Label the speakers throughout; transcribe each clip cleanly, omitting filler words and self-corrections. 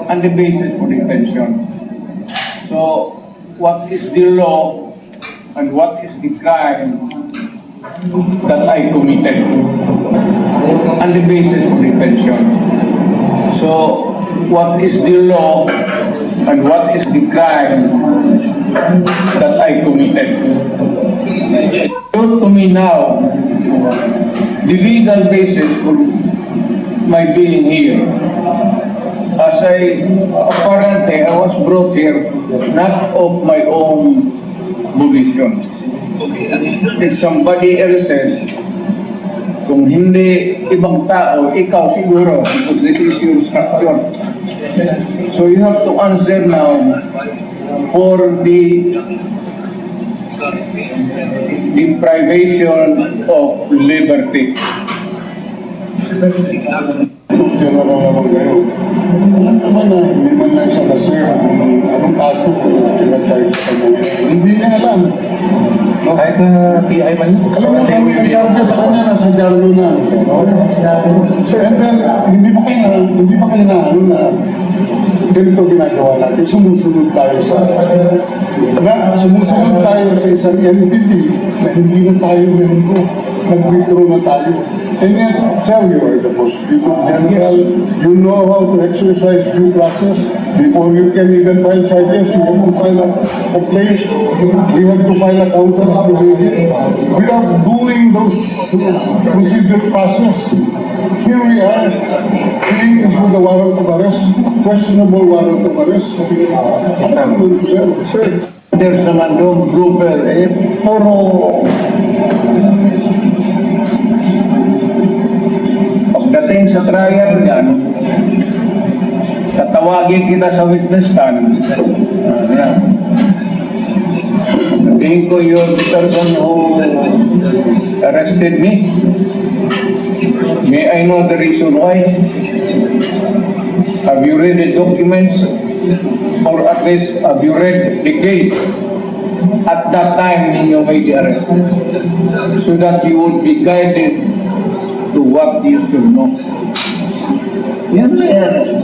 Speaker 1: and the basis for detention. So, what is the law and what is the crime that I committed and the basis for detention? So, what is the law and what is the crime that I committed? Show to me now the legal basis for my being here. As apparently I was brought here not of my own volition. It's somebody else's. Kung hindi ibang tao, ikaw siguro, because this is your structure. So you have to answer now for the deprivation of liberty.
Speaker 2: General naman kayo. Naman na, hindi man lang siya na-serve anong kaso kung pinag-charge sa kanya. Hindi niya alam.
Speaker 3: Kahit na PI man yun.
Speaker 2: Alam mo kami ang charge sa kanya, nasa Jarlo na. So, and then, hindi pa kayo na, ano na, ganito ginagawa natin. Sumusunod tayo sa isang entity na hindi na tayo member. Nag-withdraw na tayo. And yet, sir, you are the prosecutor general. You know how to exercise due process. Before you can even file charges, you have to file a complaint. You have to file a counter affidavit. Without doing those procedure process, here we are, filling in for the warrant of arrest, questionable warrant of arrest. Ano naman, sir?
Speaker 1: There's naman doon grouper, puro pagdating sa trial niyan, tatawagin kita sa witness stand. Yan. Tingin ko yung person who arrested me. May I know the reason why? Have you read the documents? Or at least have you read the case at that time when you made the arrest? So that you would be guided to what you should know. Yan na yan.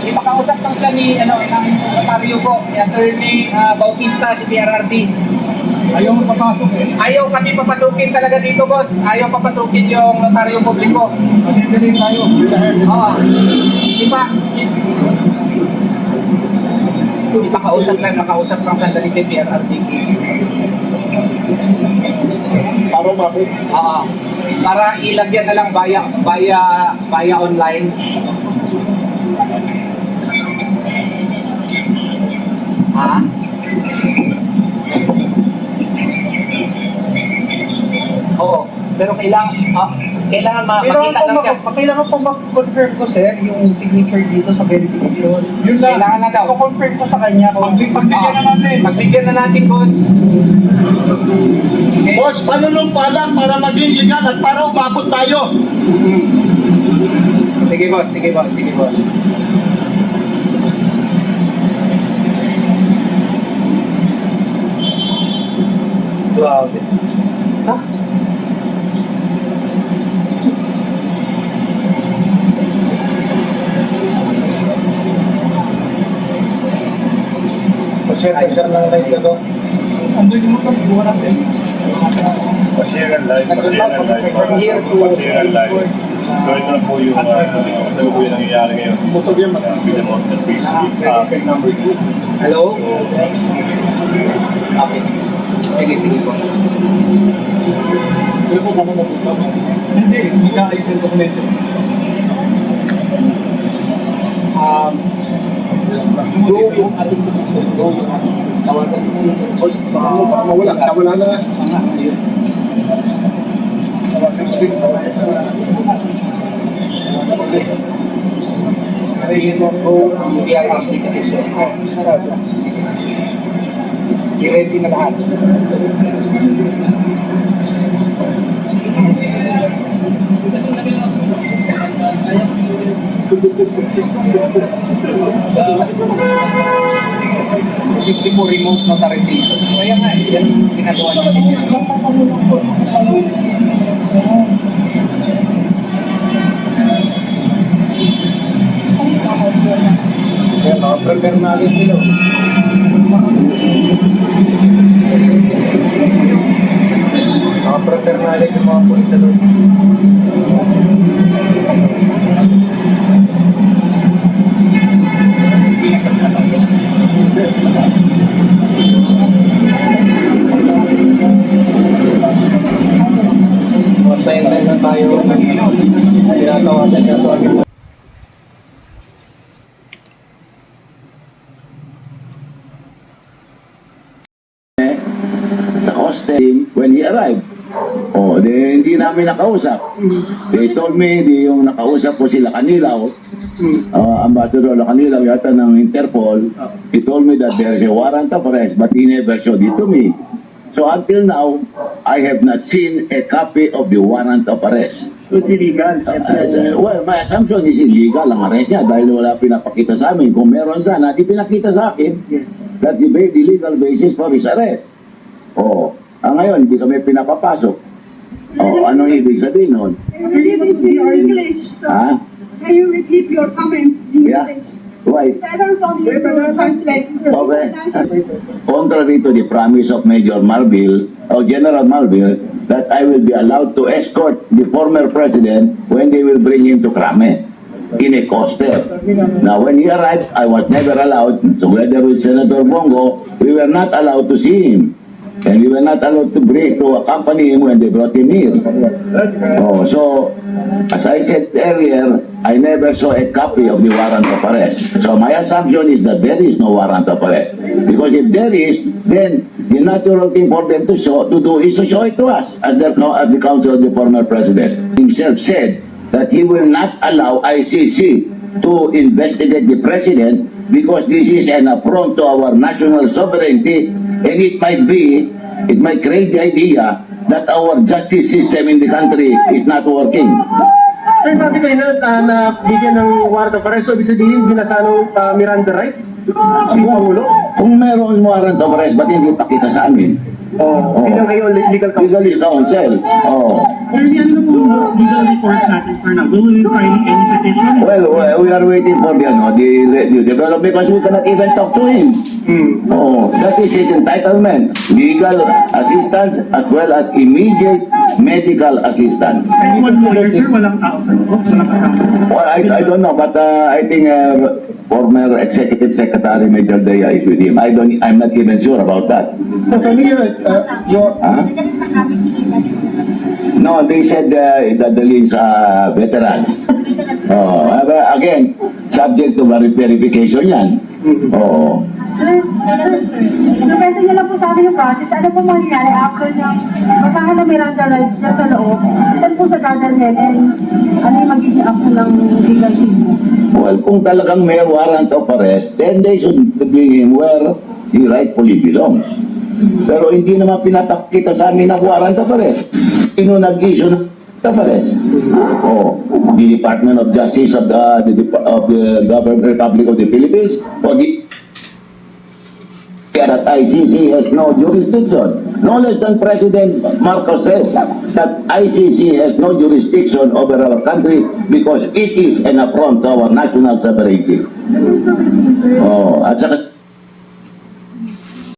Speaker 4: Ipakausap lang siya ni ng notaryo ko, ni Attorney Bautista, si PRRD.
Speaker 2: Ayaw papasok eh.
Speaker 4: Ayaw kami papasukin talaga dito, boss. Ayaw papasukin yung notaryo publiko.
Speaker 2: Pagdidilig tayo.
Speaker 4: Oo. Ipakausap lang sandali kay PRRD.
Speaker 2: Para bakit?
Speaker 4: Oo. Para ilagyan na lang via online. Ha? Oo. Pero kailangan makita lang siya.
Speaker 5: Kailangan po mag-confirm ko, sir, yung signature dito sa verification.
Speaker 4: Yun lang. Kailangan na daw.
Speaker 5: Confirm ko sa kanya kung
Speaker 4: Pagbigyan na natin, boss. Okay.
Speaker 6: Boss, panunumpa lang para maging legal at para umabot tayo.
Speaker 4: Sige, boss.
Speaker 3: Grabe. Share lang live ka to.
Speaker 4: Andun yung motor, siguro natin.
Speaker 7: Pa-share and live, pa-share and live.
Speaker 4: From here to
Speaker 7: Pa-share and live. So ito na po yung kasalukuyan nangyayari ngayon.
Speaker 2: Bukod yan,
Speaker 7: Pinamot na Facebook.
Speaker 4: Hello? Okay. Sige po.
Speaker 2: Pero kung kami natutuwa,
Speaker 4: Hindi ka ayos yung dokumento. Yung ating tawagan
Speaker 2: baka mawala na.
Speaker 4: sabihin mo po ang BI application. I-ready na lahat. Posible mo remote notarization. Kaya nga, yan ang ginagawa natin.
Speaker 3: Kaya naka-prepare na agad sila. Naka-prepare na agad yung mga pulis sa doon. Masaya na tayo. Tinatawagan niya ito agad.
Speaker 8: sa hostel when he arrived. Oh, hindi namin nakausap. They told me, yung nakausap ko sila Kanilaw, Ambassador Kanilaw yata ng Interpol, he told me that there is a warrant of arrest, but he never showed it to me. So until now, I have not seen a copy of the warrant of arrest.
Speaker 4: It's illegal.
Speaker 8: Well, my assumption is illegal ang arrest niya dahil wala pinapakita sa amin. Kung meron sana, di pinakita sa akin. That's the legal basis for his arrest. Oh, ngayon, hindi kami pinapapasok. Oh, anong ibig sabihin nun?
Speaker 9: Can you repeat your English?
Speaker 8: Ha?
Speaker 9: Can you repeat your comments in
Speaker 8: Yeah.
Speaker 9: English?
Speaker 8: Why?
Speaker 9: Better from you to translate.
Speaker 8: Okay. Contrary to the promise of Major Marbil, or General Marbil, that I will be allowed to escort the former president when they will bring him to Krame in a coaster. Now, when he arrived, I was never allowed, together with Senator Bongo, we were not allowed to see him. And we were not allowed to accompany him when they brought him here. Oh, so, as I said earlier, I never saw a copy of the warrant of arrest. So my assumption is that there is no warrant of arrest. Because if there is, then the natural thing for them to do is to show it to us, as the counsel of the former president himself said that he will not allow ICC to investigate the president because this is an affront to our national sovereignty, and it might create the idea that our justice system in the country is not working.
Speaker 10: Sir, sabi ko na bigyan ng warrant of arrest, so ibig sabihin, binasa ng Miranda rights si Pangulo?
Speaker 8: Kung meron warrant of arrest, ba't hindi pakita sa amin?
Speaker 10: Bilang kayo legal counsel.
Speaker 8: Legal counsel.
Speaker 10: Early, ano na po legal reports natin for now? Will we file any petition?
Speaker 8: Well, we are waiting for the development because we cannot even talk to him. That is his entitlement. Legal assistance as well as immediate medical assistance.
Speaker 10: Anyone lawyer, sir? Walang walang kasama.
Speaker 8: Well, I don't know, but I think former Executive Secretary Major Dea is with him. I'm not even sure about that.
Speaker 3: So can you,
Speaker 8: Huh? No, they said that the list veterans. Again, subject to verification yan. Oo.
Speaker 9: Pwede niyo lang po sa akin yung process. Ano po mangyayari after niyang basahan na Miranda rights niya sa loob? Saan po sa dadalhin? And ano yung magiging action ng legal team?
Speaker 8: Well, kung talagang may warrant of arrest, then they should bring him where he rightfully belongs. Pero hindi naman pinapakita sa amin ang warrant of arrest. Sino nag-issue ng warrant of arrest? The Department of Justice of the Government Republic of the Philippines, or the that ICC has no jurisdiction. No less than President Marcos says that ICC has no jurisdiction over our country because it is an affront to our national sovereignty. Oh, at saka